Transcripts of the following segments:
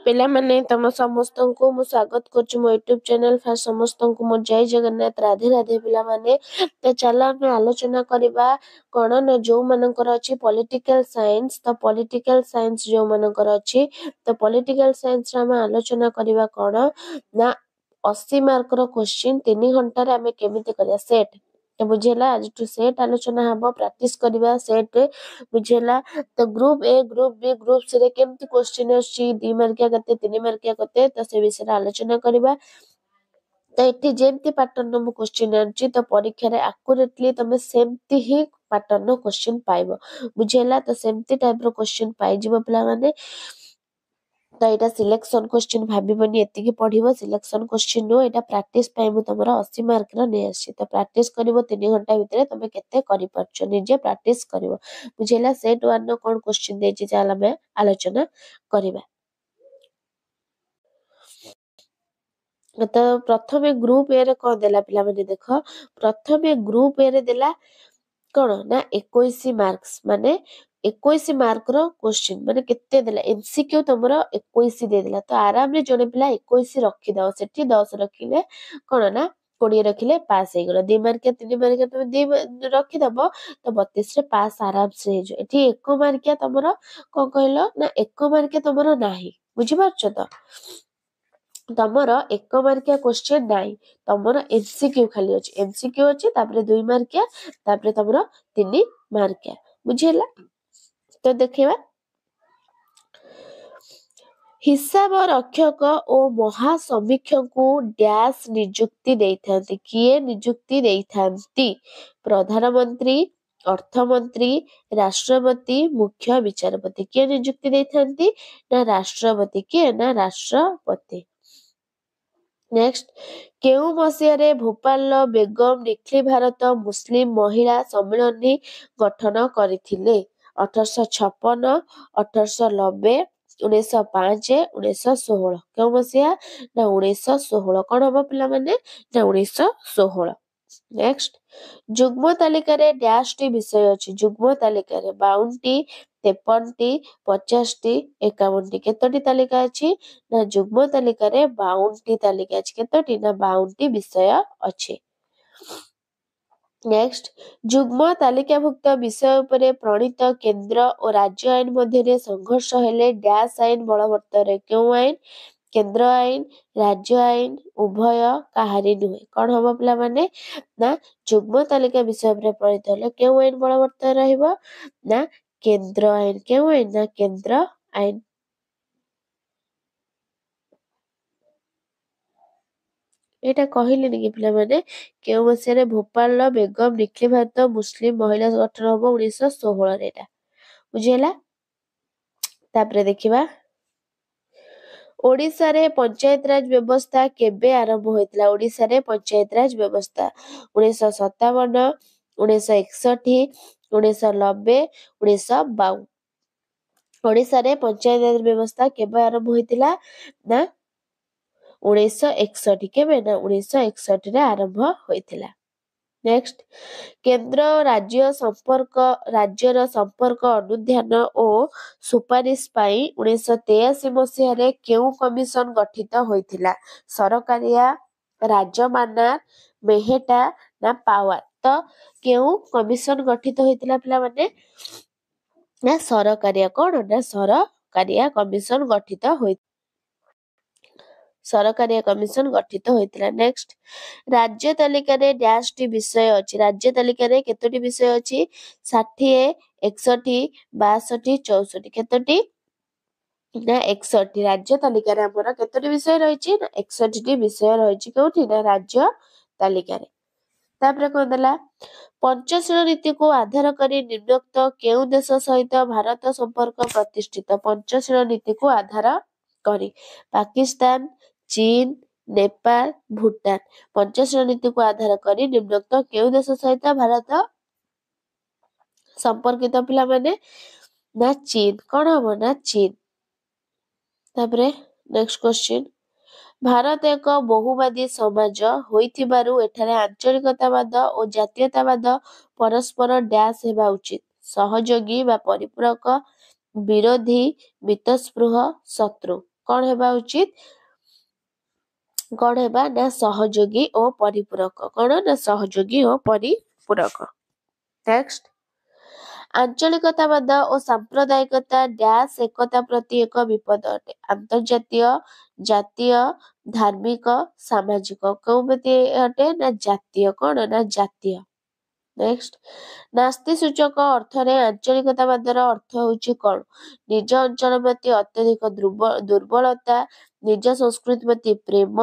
पिला माने तम समस्त को मु स्वागत करछु मो यूट्यूब चैनल फास्ट समस्त को मो जय जगन्नाथ राधे राधे पिला माने तो चलो हम आलोचना करबा कोन न जो मनकर अछि पॉलिटिकल साइंस तो पॉलिटिकल साइंस जो मनकर अछि तो पॉलिटिकल साइंस रा हम आलोचना करबा कोन ना 80 मार्क रो क्वेश्चन 3 घंटा रे हमें केमिति करिया सेट तो बुझेला आज टू सेट आलोचना हबो प्रैक्टिस करबा सेट बुझेला तो group A group B group C रे केमती क्वेश्चन अछि 2 मार्किया कते 3 मार्किया कते तो से विषय आलोचना करबा तो एठी जेमती पैटर्न मु क्वेश्चन आछि तो परीक्षा रे एक्यूरेटली तमे सेमती ही पैटर्न क्वेश्चन पाइबो बुझेला तो सेमती टाइप रो क्वेश्चन पाइ जिवो पिला माने तो एटा सिलेक्शन क्वेश्चन भाबिबनी एति की पढिबो सिलेक्शन क्वेश्चन नो एटा प्रैक्टिस पाइ मु तमरो 80 मार्क रो नै आछि तो प्रैक्टिस करिवो 3 घंटा भितरे तमे केते करि परछो निजे प्रैक्टिस करिवो बुझेला सेट 1 नो कोन क्वेश्चन देछि चाल हमें आलोचना करिबा तो प्रथमे ग्रुप ए रे को देला पिला माने देखो प्रथमे ग्रुप ए रे देला कोन ना 21 मार्क्स माने 21 मार्क रो क्वेश्चन माने केते देला एमसीक्यू तमरो 21 दे देला तो आराम रे जने पिला 21 रखि दाओ सेठी 10 रखिले कोन ना 20 रखिले पास हे गेलो 2 मार्क 3 मार्क तमे 2 रखि दबो तो 32 रे पास आराम से हे जो एठी 1 मार्किया तमरो को कहलो ना 1 मार्किया तमरो नाही बुझि पारछो तो तमरो 1 मार्किया क्वेश्चन नाही तमरो एमसीक्यू खाली अछि एमसीक्यू अछि तापरे 2 मार्किया तापरे तमरो 3 मार्किया बुझेला तो देखिबा हिसाब रक्षक और महासमीक्षक को डैश नियुक्ति देइथांती किए नियुक्ति देइथांती प्रधानमंत्री अर्थमंत्री राष्ट्रपति मुख्य विचारपति किए नियुक्ति देइथांती ना राष्ट्रपति किए ना राष्ट्रपति नेक्स्ट केउ मसियारे भोपाल बेगम निखली भारत मुस्लिम महिला सम्मेलन गठन करथिले 1856 1890 1905 1916 केउ मसिया ना 1916 कोन हो पिला माने ना 1916 नेक्स्ट जुग्म तालिका रे डैश टी विषय अछि जुग्म तालिका रे 52 टी 53 टी 50 टी 51 टी केतोटी तालिका अछि ना जुग्म तालिका रे 52 टी तालिका अछि केतोटी ना 52 टी विषय अछि नेक्स्ट जुग्म तालिकाभुक्त विषय उपरे प्रणीत केंद्र और राज्य आईन मध्य संघर्ष हेले डैश आईन बलवत्तर केउ आईन केंद्र आईन राज्य आईन उभय काहारी नुहे कौन हम पिला माने ना जुग्म तालिका विषय उपरे प्रणीत हेले केउ आईन बलवत्तर रहइबो ना केंद्र आईन केउ आईन ना केंद्र आईन एटा कहले नि पिला माने केउ मसिया भोपाल बेगम निखली भारत मुस्लिम महिला गठन हबो 1916 रे एटा बुझियला तापरे देखिबा ओडिसा रे पंचायत राज व्यवस्था केबे आरंभ होइतला ओडिसा रे पंचायत राज व्यवस्था 1957 1961 1990 1952 ओडिसा रे पंचायत राज व्यवस्था केबे आरंभ होइतला ना 1961 केबे ना 1961 रे आरंभ होइतला नेक्स्ट केंद्र राज्य संपर्क अनुध्यान और सुपारिश पाई 1983 मसिया रे केउ कमिशन गठित होइथिला सरकारिया राजमाना मेहेटा ना पावर तो केउ कमिशन गठित होइथिला पिला माने ना सरकारिया कोन ना सरकारिया कमिशन गठित होई सरकारिया कमिशन गठित होइथिला नेक्स्ट राज्य तालिका रे डैश टी विषय अछि राज्य तालिका रे केतोटी विषय अछि 60 61 62 64 केतोटी ना 61 राज्य तालिका रे हमर केतोटी विषय रहिछि ना 61 टी विषय रहिछि कोठी ना राज्य तालिका रे तापरे कोन देला पंचशील नीति को आधार करी निम्नोक्त केउ देश सहित भारत संपर्क प्रतिष्ठित पंचशील नीति को आधार करी पाकिस्तान चीन नेपाल भूटान पंचशील नीति को आधार करी निम्नोक्त केउ देश सहित भारत संपर्कित पिला माने ना चीन कोन हो ना चीन तापरे नेक्स्ट क्वेश्चन भारत एक बहुवादी समाज होइथिबारु एठारे आंचलिकतावाद और जातीयतावाद परस्पर डैश हेबा उचित सहयोगी बा परिपूरक विरोधी मितस्पृह शत्रु कौन हेबा उचित कौन हेबा ना सहयोगी और परिपूरक कौन ना सहयोगी और परिपूरक। नेक्स्ट आंचलिकतावाद और सांप्रदायिकता डैश एकता प्रति एक विपद अटे अंतर्जातीय जातीय धार्मिक सामाजिक कौमति अटे ना जातीय कौन ना जातीय। नेक्स्ट नास्ति सूचक अर्थरे आंचलिकतावादर अर्थ होउछि कौन निज अंचल प्रति अत्यधिक दुर्बलता निज संस्कृति प्रति प्रेम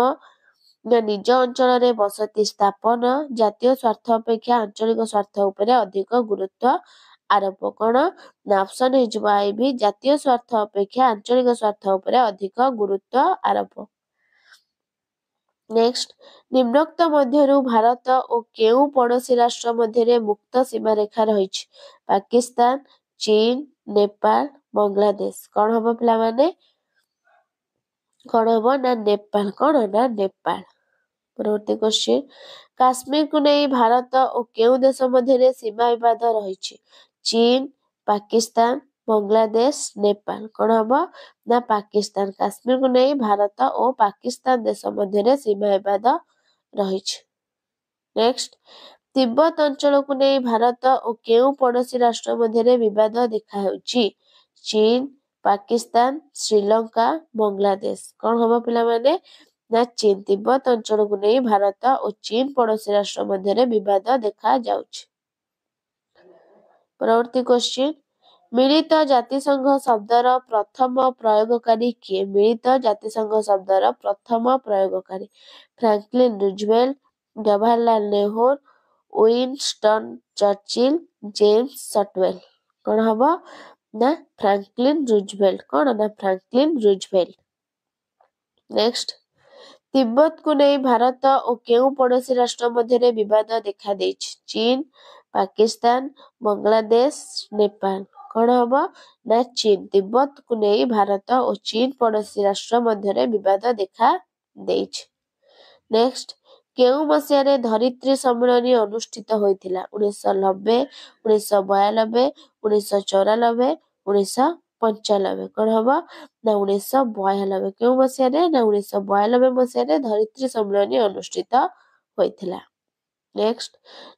ना निज अंचल रे बसति स्थापन जातीय स्वार्थ अपेक्षा आंचलिक स्वार्थ उपरे अधिक गुरुत्व आरोप कौन ना ऑप्शन आई भी जातीय स्वार्थ अपेक्षा आंचलिक स्वार्थ उपरे अधिक गुरुत्व आरोप। नेक्स्ट निम्नोक्त मध्यरु भारत और केउ पड़ोसी राष्ट्र मध्यरे मुक्त सीमा रेखा रहिछि पाकिस्तान चीन नेपाल बांग्लादेश कौन हबो पिला माने कौन हबो ना नेपाल कौन ना नेपाल। परवर्ती क्वेश्चन काश्मीर को नहीं भारत और केउ देश मध्यरे सीमा विवाद रहिछि चीन पाकिस्तान बांग्लादेश नेपाल कौन हबो ना पाकिस्तान काश्मीर को नहीं भारत और पाकिस्तान देश मध्यरे सीमा विवाद रहिछि। नेक्स्ट तिब्बत अंचल को नहीं भारत और केउ पड़ोसी राष्ट्र मध्यरे विवाद देखा हेउछि चीन पाकिस्तान श्रीलंका बांग्लादेश कौन हबो पिला माने ना चीन तिब्बत अंचल को नहीं भारत और चीन पड़ोसी राष्ट्र मध्यरे विवाद देखा जाउछि। परवर्ती क्वेश्चन मिलित जातिसंघ शब्दर प्रथम प्रयोगकारी किए मिलित जातिसंघ शब्दर प्रथम प्रयोगकारी Franklin Roosevelt Jawaharlal Nehru Winston Churchill James Shotwell कौन हबो ना फ्रैंकलिन रूजवेल्ट कौन ना फ्रैंकलिन रूजवेल्ट। नेक्स्ट तिब्बत को नहीं भारत और केउ पड़ोसी राष्ट्र मध्यरे विवाद देखा देछि चीन पाकिस्तान बांग्लादेश नेपाल कौन हबो ना चीन तिब्बत को नहीं भारत और चीन पड़ोसी राष्ट्र मध्यरे विवाद देखा देछि। नेक्स्ट केउ मसियारे धरित्री सम्मेलन अनुष्ठित होइथिला 1990 1992 1994 1995 कौन हबो ना 1992 केउ मसियारे ना 1992 मसियारे धरित्री सम्मेलन अनुष्ठित होइथिला। नेक्स्ट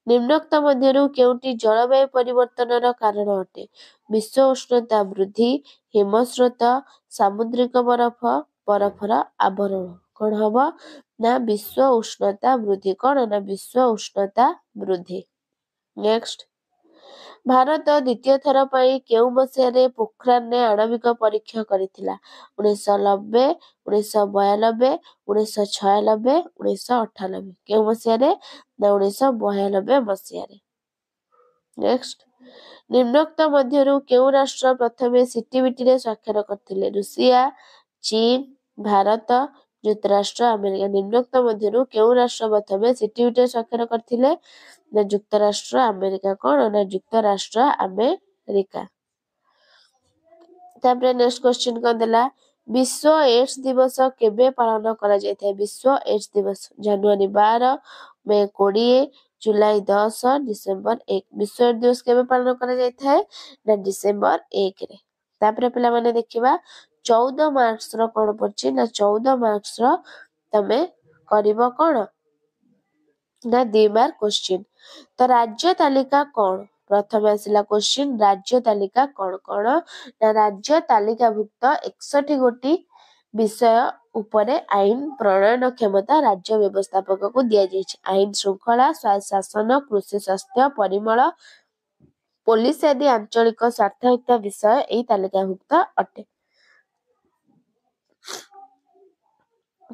निम्नोक्त मध्यरु केउटी जलवायु परिवर्तनर कारण अटे विश्व उष्णता वृद्धि हिमस्रोत सामुद्रिक बरफ बरफर आवरण कौन हबो ना विश्व उष्णता वृद्धि कौन ना विश्व उष्णता वृद्धि। नेक्स्ट भारत द्वितीय थर पाई केउ मसियारे पोखरान ने आणविक परीक्षा करिथिला 1990 1992 1996 1998 केउ मसियारे ना 1992 मसियारे। नेक्स्ट निम्नोक्त मध्यरु केउ राष्ट्र प्रथमे सीटीबीटी रे स्वाक्षर करथिले रूसिया चीन भारत युक्तराष्ट्र अमेरिका निम्नोक्त मध्यरु केउ राष्ट्र प्रथमे सीटीबीटी रे स्वाक्षर करथिले ना युक्तराष्ट्र अमेरिका कौन ना युक्तराष्ट्र अमेरिका। तापर नेक्स्ट क्वेश्चन कौन देला विश्व एड्स दिवस केबे पालन करा जायଥାଏ विश्व एड्स दिवस जनवरी 12 मे 20 जुलाई 10 डिसेंबर 1 विश्व एड्स दिवस केबे पालन करा जायଥାଏ ना डिसेंबर 1 रे। तापर पिला माने देखिबा 14 मार्क्स रो कोन पड़छि ना 14 मार्क्स रो तमे करिवो कोन ना 2 मार्क क्वेश्चन। तो राज्य तालिका कौन प्रथम आसिला क्वेश्चन राज्य तालिका कौन कौन ना राज्य तालिकाभुक्त 61 गोटी विषय उपरे आईन प्रणयन क्षमता राज्य व्यवस्थापक को दिया जायछि आईन श्रृंखला स्वायत्त शासन कृषि स्वास्थ्य परिमल पुलिस आदि आंचलिक स्वार्थयुक्त विषय एई तालिकाभुक्त अटे।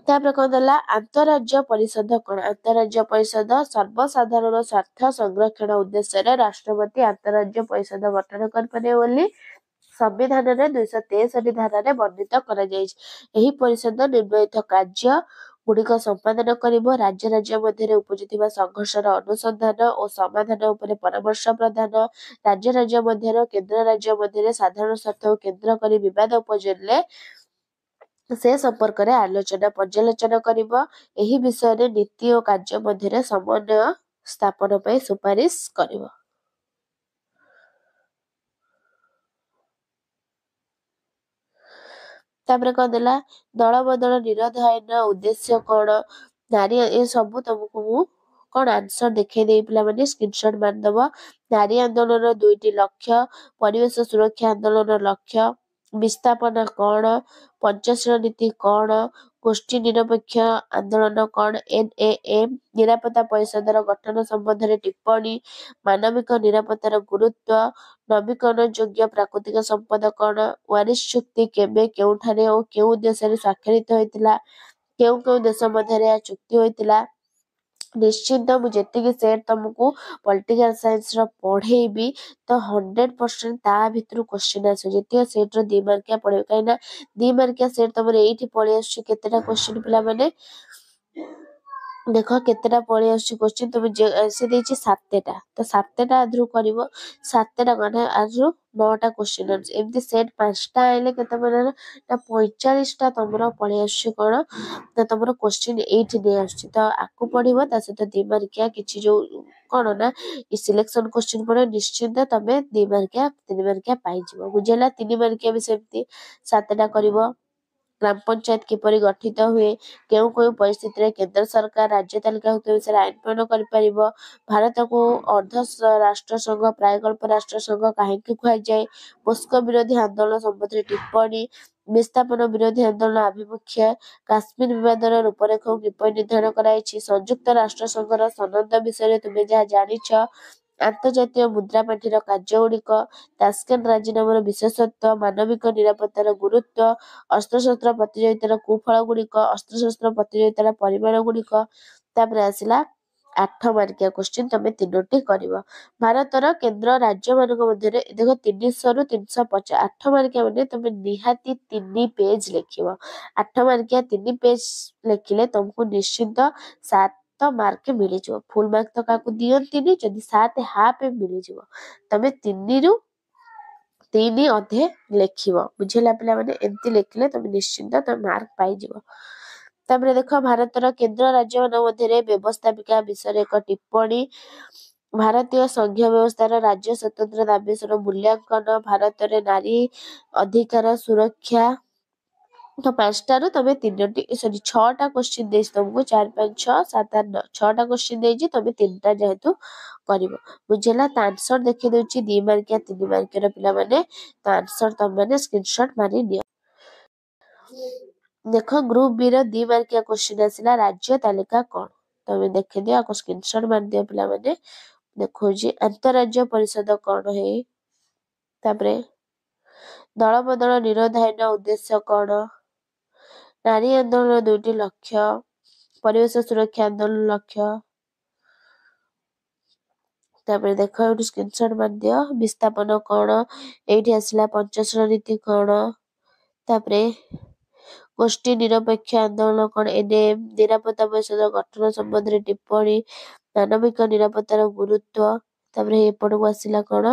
तापर कौन देला अंतरराज्य परिषद कौन अंतरराज्य परिषद सर्वसाधारण स्वार्थ संरक्षण उद्देश्य रे राष्ट्रपति अंतरराज्य परिषद गठन कर पारे बोली संविधान रे 263 धारा रे वर्णित करा जायछि एही परिषद निर्णीत कार्य गुड़िक संपादन करिवो राज्य राज्य मध्य उपजिथिबा संघर्षर अनुसंधान और समाधान उपरे परामर्श प्रदान राज्य राज्य मध्य केंद्र राज्य मध्य साधारण स्वार्थ केंद्र करी विवाद उपजिले से संपर्क रे आलोचना पर्यालोचना करिवो एही विषय रे नीति और कार्य मध्य समन्वय स्थापन पई सुपारिश करिवो। ତାପରେ କଣ ଦେଲା ଦଳ ବଦଳ ନିରୋଧ ଆଇନର ଉଦ୍ଦେଶ୍ୟ କଣ ନାରୀ ଏ ସବୁ ତମକୁ ମୁଁ କଣ ଆନ୍ସର ଦେଖେଇ ଦେଇ ପିଲାମାନେ ସ୍କ୍ରିନସଟ ମାରିଦବ। ନାରୀ ଆନ୍ଦୋଳନର 2ଟି ଲକ୍ଷ୍ୟ, ପରିବେଶ ସୁରକ୍ଷା ଆନ୍ଦୋଳନର ଲକ୍ଷ୍ୟ, ବିସ୍ଥାପନା କଣ, ପଞ୍ଚଶୀଳ ନୀତି କଣ, ଗୋଷ୍ଠୀ ନିରପେକ୍ଷ ଆନ୍ଦୋଳନ କଣ, NAM ନିରାପତ୍ତା ପରିଷଦର ଗଠନ ସମ୍ବନ୍ଧରେ ଟିପ୍ପଣୀ, ମାନବିକ ନିରାପତ୍ତାର ଗୁରୁତ୍ୱ, ନବୀକରଣ ଯୋଗ୍ୟ ପ୍ରାକୃତିକ ସମ୍ପଦ କଣ, ୱାରିସ ଚୁକ୍ତି କେବେ କେଉଁଠାରେ ଓ କେଉଁ ଦେଶରେ ସ୍ୱାକ୍ଷରିତ ହୋଇଥିଲା, କେଉଁ କେଉଁ ଦେଶ ମଧ୍ୟରେ ଏହା ଚୁକ୍ତି ହୋଇଥିଲା। ନିଶ୍ଚିନ୍ତ ମୁଁ ଯେତିକି ସେଟ୍ ତମକୁ ପଲିଟିକାଲ ସାଇନ୍ସର ପଢେଇବି ତ 100% ତା ଭିତରୁ କ୍ୱେଶ୍ଚିନ୍ ଆସିବ। ଯେତିକି ସେଟ୍ର 2 ମାର୍କିଆ ପଢେଇବି କାହିଁକିନା 2 ମାର୍କିଆ ସେଟ୍ ତମର ଏଇଠି ପଳେଇ ଆସୁଛି କେତେଟା କ୍ୱେଶ୍ଚିନ୍ ପିଲାମାନେ ଦେଖ କେତେଟା ପଳେଇ ଆସୁଛି କ୍ୱେଶ୍ଚିନ୍ ତମେ ସେ ଦେଇଛି 7ଟା ତ 7ଟା ଆଧରୁ କରିବ 7ଟା ମାନେ ଆଧରୁ 9ଟା କ୍ୱେଶ୍ଚିନ୍ ଅଛି। ଏମିତି ସେଟ୍ 5ଟା ଆଇଲେ କେତେ ମାନେ ନା 45ଟା ତମର ପଳେଇ ଆସୁଛି କଣ ନା ତମର କ୍ୱେଶ୍ଚିନ୍ ଏଇଠି ନେଇ ଆସୁଛି ତ ଆକୁ ପଢିବ ତା ସହିତ 2 ମାର୍କିଆ କିଛି ଯୋଉ କଣ ନା ସିଲେକ୍ସନ କ୍ୱେଶ୍ଚିନ୍ ପଡେ ନିଶ୍ଚିନ୍ତ ତମେ 2 ମାର୍କିଆ 3 ମାର୍କିଆ ପାଇଯିବ ବୁଝିଲା। 3 ମାର୍କିଆ ବି ସେମିତି 7ଟା କରିବ। ଗ୍ରାମ ପଞ୍ଚାୟତ କିପରି ଗଠିତ ହୁଏ, କେଉଁ କେଉଁ ପରିସ୍ଥିତିରେ କେନ୍ଦ୍ର ସରକାର ରାଜ୍ୟ ତାଲିକାଭୁକ୍ତ ବିଷୟରେ ଆଇନ ପ୍ରଣୟନ କରିପାରିବ, ଭାରତକୁ ଅର୍ଦ୍ଧ ରାଷ୍ଟ୍ର ସଂଘ ପ୍ରାୟକଳ୍ପ ରାଷ୍ଟ୍ର ସଂଘ କାହିଁକି କୁହାଯାଏ, ପୋସ୍କୋ ବିରୋଧୀ ଆନ୍ଦୋଳନ ସମ୍ବନ୍ଧରେ ଟିପ୍ପଣୀ, ବିସ୍ଥାପନ ବିରୋଧୀ ଆନ୍ଦୋଳନ ଆଭିମୁଖ୍ୟ, କାଶ୍ମୀର ବିବାଦର ରୂପରେଖକୁ କିପରି ନିର୍ଦ୍ଧାରଣ କରାଯାଇଛି, ସଂଯୁକ୍ତ ରାଷ୍ଟ୍ର ସଂଘର ସନଦ ବିଷୟରେ ତୁମେ ଯାହା ଜାଣିଛ, ଆନ୍ତର୍ଜାତୀୟ ମୁଦ୍ରା ପାଣ୍ଠିର କାର୍ଯ୍ୟଗୁଡ଼ିକ, ତାସ୍କେଣ୍ଟ ରାଜିନାମାର ବିଶେଷତ୍ୱ, ମାନବିକ ନିରାପତ୍ତାର ଗୁରୁତ୍ୱ, ଅସ୍ତ୍ରଶସ୍ତ୍ର ପ୍ରତିଯୋଗିତାର କୁଫଳ ଗୁଡ଼ିକ, ଅସ୍ତ୍ରଶସ୍ତ୍ର ପ୍ରତିଯୋଗିତାର ପରିମାଣ ଗୁଡ଼ିକ। ତାପରେ ଆସିଲା 8 ମାର୍କିଆ କ୍ୱେଶ୍ଚିନ୍ ତମେ 3ଟି କରିବ। ଭାରତର କେନ୍ଦ୍ର ରାଜ୍ୟମାନଙ୍କ ମଧ୍ୟରେ ଦେଖ 300ରୁ 350 8 ମାର୍କିଆ ମାନେ ତମେ ନିହାତି 3 ପେଜ ଲେଖିବ। 8 ମାର୍କିଆ 3 ପେଜ ଲେଖିଲେ ତମକୁ ନିଶ୍ଚିନ୍ତ 7 ମାର୍କ ମିଳିଯିବ। ଫୁଲ ମାର୍କ ତ କାହାକୁ ଦିଅନ୍ତିନି ଯଦି 7 ହାଫ ମିଳିଯିବ। ତମେ 3ରୁ 3 ଅଧେ ଲେଖିବ ବୁଝିଲା ପିଲାମାନେ ଏମିତି ଲେଖିଲେ ତମେ ନିଶ୍ଚିନ୍ତ ତମେ ମାର୍କ ପାଇଯିବ। ତାପରେ ଦେଖ ଭାରତର କେନ୍ଦ୍ର ରାଜ୍ୟମାନଙ୍କ ମଧ୍ୟରେ ବ୍ୟବସ୍ଥାପିକା ବିଷୟରେ ଏକ ଟିପ୍ପଣୀ, ଭାରତୀୟ ସଂଘୀୟ ବ୍ୟବସ୍ଥାର ରାଜ୍ୟ ସ୍ୱତନ୍ତ୍ର ଦାବିର ମୂଲ୍ୟାଙ୍କନ, ଭାରତରେ ନାରୀ ଅଧିକାର ସୁରକ୍ଷା। ତ 5ଟାରୁ ତମେ 6ଟା କ୍ୱେଶ୍ଚିନ୍ ଦେଇଛି ତମକୁ 4 5 6 7 8 9 6ଟା କ୍ୱେଶ୍ଚିନ୍ ଦେଇଛି ତମେ 3ଟା ଯେହେତୁ କରିବ ବୁଝିଲା। ତା ଆନ୍ସର ଦେଖେଇ ଦଉଛି 2 ମାର୍କିଆ 3 ମାର୍କିଆର ପିଲାମାନେ ତ ଆନ୍ସର ତମମାନେ ସ୍କ୍ରିନସଟ ମାରି ନିଅ। ଦେଖ ଗ୍ରୁପ ବି ର 2 ମାର୍କିଆ କ୍ୱେଶ୍ଚିନ୍ ଆସିଲା ରାଜ୍ୟ ତାଲିକା କଣ ତମେ ଦେଖିଦିଅ ଆକୁ ସ୍କ୍ରିନସଟ ମାରିଦିଅ ପିଲାମାନେ। ଦେଖଉଛି ଆନ୍ତଃରାଜ୍ୟ ପରିଷଦ କଣ ହେଇ, ତାପରେ ଦଳ ବଦଳ ନିରୋଧ ଆଇନ ଉଦ୍ଦେଶ୍ୟ କଣ, ନାରୀ ଆନ୍ଦୋଳନ 2ଟି ଲକ୍ଷ୍ୟ, ପରିବେଶ ସୁରକ୍ଷା ଆନ୍ଦୋଳନ ଲକ୍ଷ୍ୟ। ତାପରେ ଦେଖ ଏଇଠୁ ସ୍କ୍ରିନସଟ ମାରିଦିଅ। ବିସ୍ଥାପନ କଣ ଏଇଠି ଆସିଲା ପଞ୍ଚଶୀଳ ନୀତି କଣ, ତାପରେ ଗୋଷ୍ଠୀ ନିରପେକ୍ଷ ଆନ୍ଦୋଳନ କଣ, NAM ନିରାପତ୍ତା ପରିଷଦ ଗଠନ ସମ୍ବନ୍ଧରେ ଟିପ୍ପଣୀ, ମାନବିକ ନିରାପତ୍ତାର ଗୁରୁତ୍ୱ। ତାପରେ ଏପଟକୁ ଆସିଲା କଣ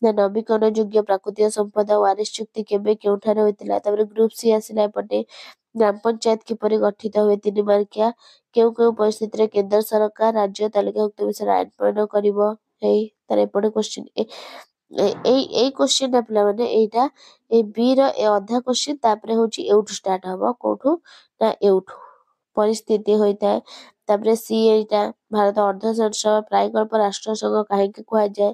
ନା ନବୀକରଣ ଯୋଗ୍ୟ ପ୍ରାକୃତିକ ସମ୍ପଦ, ୱାରିସ ଚୁକ୍ତି କେବେ କେଉଁଠାରେ ହୋଇଥିଲା। ତାପରେ ଗ୍ରୁପ ସି ଆସିଲା ଏପଟେ ଗ୍ରାମ ପଞ୍ଚାୟତ କିପରି ଗଠିତ ହୁଏ 3 ମାର୍କିଆ, କେଉଁ କେଉଁ ପରିସ୍ଥିତିରେ କେନ୍ଦ୍ର ସରକାର ରାଜ୍ୟ ତାଲିକାଭୁକ୍ତ ବିଷୟରେ ଆଇନ ପ୍ରଣୟନ କରିବ। ଏଇ ତାର ଏପଟେ କ୍ୱେଶ୍ଚିନ୍ ଏଇ କ୍ୱେଶ୍ଚିନ୍ ଟା ପିଲାମାନେ ଏଇଟା ଏଇ ବି ର ଅଧା କ୍ୱେଶ୍ଚିନ୍ ତାପରେ ହଉଛି ଏଉଠୁ ଷ୍ଟାର୍ଟ ହବ କୋଉଠୁ ନା ଏଉଠୁ ପରିସ୍ଥିତି ହୋଇଥାଏ। ତାପରେ ସି ଏଇଟା ଭାରତ ଅର୍ଦ୍ଧ ପ୍ରାୟକଳ୍ପ ରାଷ୍ଟ୍ର ସଂଘ କାହିଁକି କୁହାଯାଏ,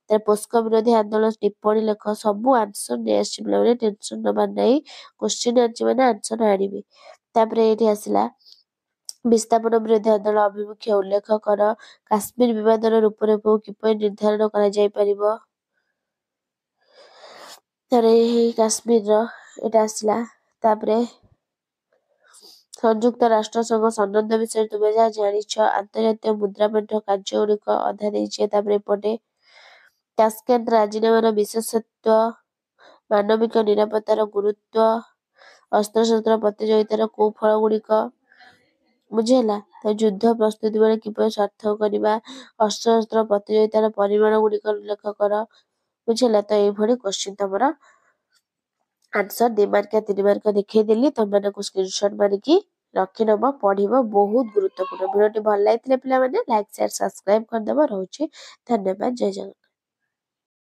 ତାପରେ ପୋସ୍କୋ ବିରୋଧୀ ଆନ୍ଦୋଳନ ଟିପ୍ପଣୀ ଲେଖ। ସବୁ ଆନ୍ସର ନେଇ ଆସିଛି ପିଲାମାନେ ଟେନସନ ନବାର ନାହିଁ, କ୍ୱେଶ୍ଚିନ୍ ଆଣିଛି ମାନେ ଆନ୍ସର ଆଣିବି। ତାପରେ ଏଇଠି ଆସିଲା ବିସ୍ଥାପନ ବିରୋଧୀ ଆନ୍ଦୋଳନ ଆଭିମୁଖ୍ୟ ଉଲ୍ଲେଖ କର, କାଶ୍ମୀର ବିବାଦର ରୂପରେଖକୁ କିପରି ନିର୍ଦ୍ଧାରଣ କରାଯାଇପାରିବ। ତାପରେ ଏହି କାଶ୍ମୀରର ଏଇଟା ଆସିଲା। ତାପରେ ସଂଯୁକ୍ତ ରାଷ୍ଟ୍ର ସଂଘ ସନଦ ବିଷୟରେ ତୁମେ ଯାହା ଜାଣିଛ, ଆନ୍ତର୍ଜାତୀୟ ମୁଦ୍ରା ପାଣ୍ଠି କାର୍ଯ୍ୟଗୁଡ଼ିକ ଅଧା ଦେଇଛି। ତାପରେ ଏପଟେ ତାସ୍କେଣ୍ଟ ରାଜିନାମାର ବିଶେଷତ୍ୱ, ମାନବିକ ନିରାପତ୍ତାର ଗୁରୁତ୍ୱ, ଅସ୍ତ୍ରଶସ୍ତ୍ର ପ୍ରତିଯୋଗିତାର କୌଫଳ ଗୁଡ଼ିକ ବୁଝିହେଲା। ତ ଯୁଦ୍ଧ ପ୍ରସ୍ତୁତି ବେଳେ କିପରି ସାର୍ଥକ କରିବା, ଅସ୍ତ୍ରଶସ୍ତ୍ର ପ୍ରତିଯୋଗିତାର ପରିମାଣ ଗୁଡ଼ିକ ଉଲ୍ଲେଖ କର ବୁଝିହେଲା। ତ ଏଇଭଳି କ୍ୱେଶ୍ଚିନ୍ ତମର ଆନ୍ସର 2 ମାର୍କିଆ 3 ମାର୍କିଆ ଦେଖେଇଦେଲି, ତମମାନଙ୍କୁ ସ୍କ୍ରିନସଟ ମାରିକି ରଖିନବ ପଢିବ ବହୁତ ଗୁରୁତ୍ୱପୂର୍ଣ୍ଣ। ଭିଡ଼ିଓଟି ଭଲ ଲାଗିଥିଲେ ପିଲାମାନେ ଲାଇକ୍ ସେୟାର ସବସ୍କ୍ରାଇବ କରିଦେବ। ରହୁଛି ଧନ୍ୟବାଦ, ଜୟ ଜଗନ୍ନାଥ।